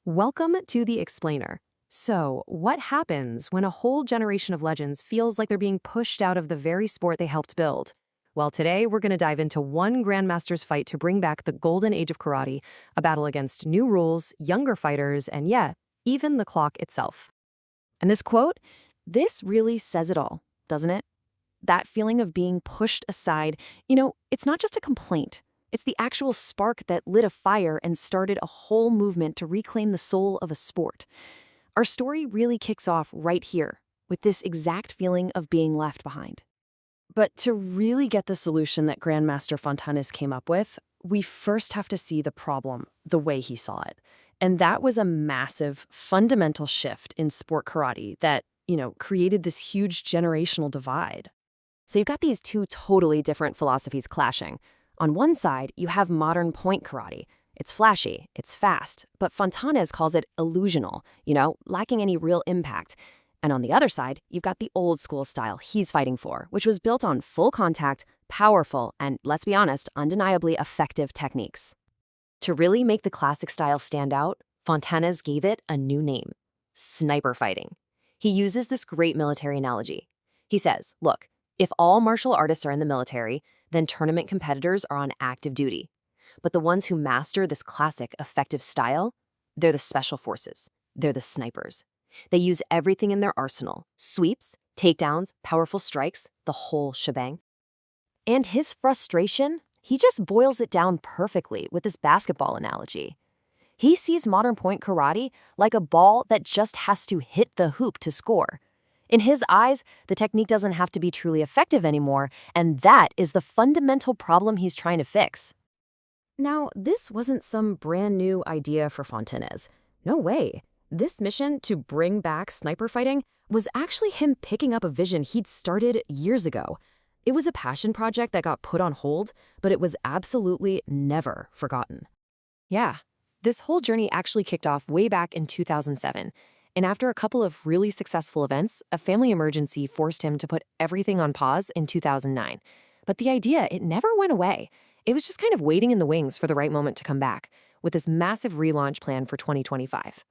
Welcome to The Explainer. So, what happens when a whole generation of legends feels like they're being pushed out of the very sport they helped build? Well, today we're going to dive into one grandmaster's fight to bring back the golden age of karate, a battle against new rules, younger fighters, and yeah, even the clock itself. And this quote, this really says it all, doesn't it? That feeling of being pushed aside, it's not just a complaint. It's the actual spark that lit a fire and started a whole movement to reclaim the soul of a sport. Our story really kicks off right here, with this exact feeling of being left behind. But to really get the solution that Grandmaster Fontanes came up with, we first have to see the problem, the way he saw it. And that was a massive, fundamental shift in sport karate that, created this huge generational divide. So you've got these two totally different philosophies clashing. On one side, you have modern point karate. It's flashy, it's fast, but Fontanes calls it illusional, lacking any real impact. And on the other side, you've got the old school style he's fighting for, which was built on full contact, powerful, and let's be honest, undeniably effective techniques. To really make the classic style stand out, Fontanes gave it a new name: sniper fighting. He uses this great military analogy. He says, look, if all martial artists are in the military, then tournament competitors are on active duty. But the ones who master this classic, effective style, they're the special forces. They're the snipers. They use everything in their arsenal: sweeps, takedowns, powerful strikes, the whole shebang. And his frustration, he just boils it down perfectly with this basketball analogy. He sees modern point karate like a ball that just has to hit the hoop to score. In his eyes, the technique doesn't have to be truly effective anymore, and that is the fundamental problem he's trying to fix. Now, this wasn't some brand new idea for Fontanes. No way. This mission to bring back sniper fighting was actually him picking up a vision he'd started years ago. It was a passion project that got put on hold, but it was absolutely never forgotten. Yeah, this whole journey actually kicked off way back in 2007. And after a couple of really successful events, a family emergency forced him to put everything on pause in 2009. But the idea, it never went away. It was just kind of waiting in the wings for the right moment to come back, with this massive relaunch plan for 2025.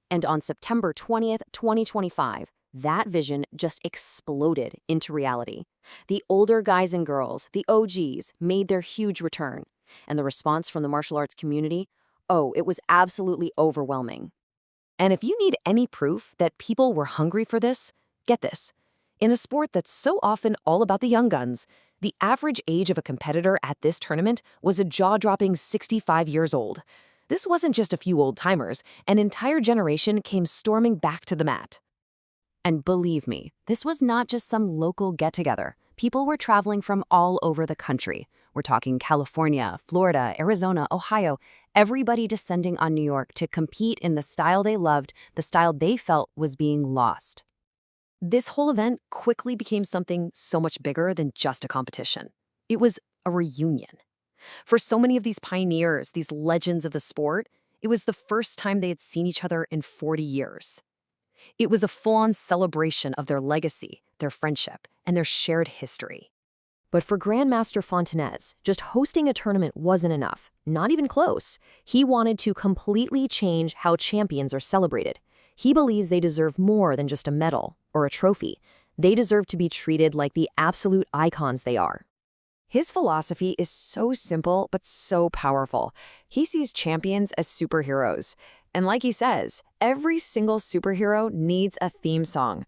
And on September 20th, 2025, that vision just exploded into reality. The older guys and girls, the OGs, made their huge return. And the response from the martial arts community, it was absolutely overwhelming. And if you need any proof that people were hungry for this, get this. In a sport that's so often all about the young guns, the average age of a competitor at this tournament was a jaw-dropping 65 years old. This wasn't just a few old-timers. An entire generation came storming back to the mat. And believe me, this was not just some local get-together. People were traveling from all over the country. We're talking California, Florida, Arizona, Ohio, everybody descending on New York to compete in the style they loved, the style they felt was being lost. This whole event quickly became something so much bigger than just a competition. It was a reunion. For so many of these pioneers, these legends of the sport, it was the first time they had seen each other in 40 years. It was a full-on celebration of their legacy, their friendship, and their shared history. But for Grandmaster Fontanes, just hosting a tournament wasn't enough, not even close. He wanted to completely change how champions are celebrated. He believes they deserve more than just a medal or a trophy. They deserve to be treated like the absolute icons they are. His philosophy is so simple but so powerful. He sees champions as superheroes. And like he says, every single superhero needs a theme song.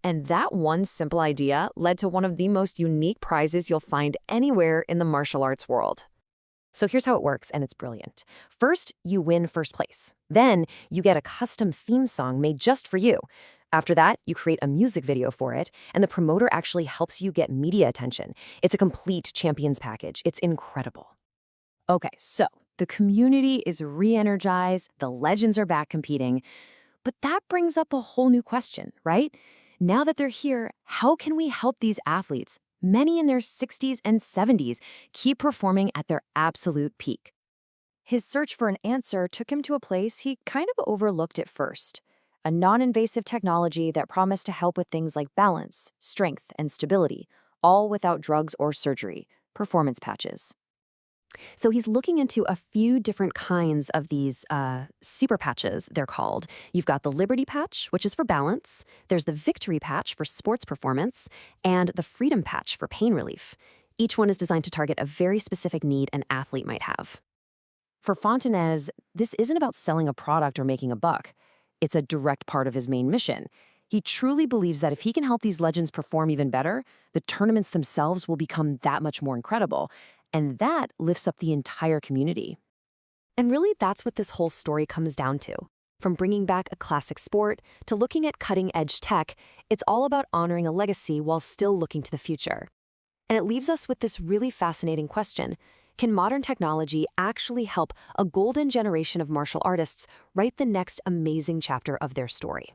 And that one simple idea led to one of the most unique prizes you'll find anywhere in the martial arts world. So here's how it works, and it's brilliant. First, you win first place. Then, you get a custom theme song made just for you. After that, you create a music video for it, and the promoter actually helps you get media attention. It's a complete champions package. It's incredible. Okay, so the community is re-energized, the legends are back competing, but that brings up a whole new question, right? Now that they're here, how can we help these athletes, many in their 60s and 70s, keep performing at their absolute peak? His search for an answer took him to a place he kind of overlooked at first: a non-invasive technology that promised to help with things like balance, strength, and stability, all without drugs or surgery: performance patches. So he's looking into a few different kinds of these super patches, they're called. You've got the Liberty Patch, which is for balance. There's the Victory Patch for sports performance, and the Freedom Patch for pain relief. Each one is designed to target a very specific need an athlete might have. For Fontanez, this isn't about selling a product or making a buck. It's a direct part of his main mission. He truly believes that if he can help these legends perform even better, the tournaments themselves will become that much more incredible, and that lifts up the entire community. And really, that's what this whole story comes down to. From bringing back a classic sport to looking at cutting-edge tech, it's all about honoring a legacy while still looking to the future. And it leaves us with this really fascinating question. Can modern technology actually help a golden generation of martial artists write the next amazing chapter of their story?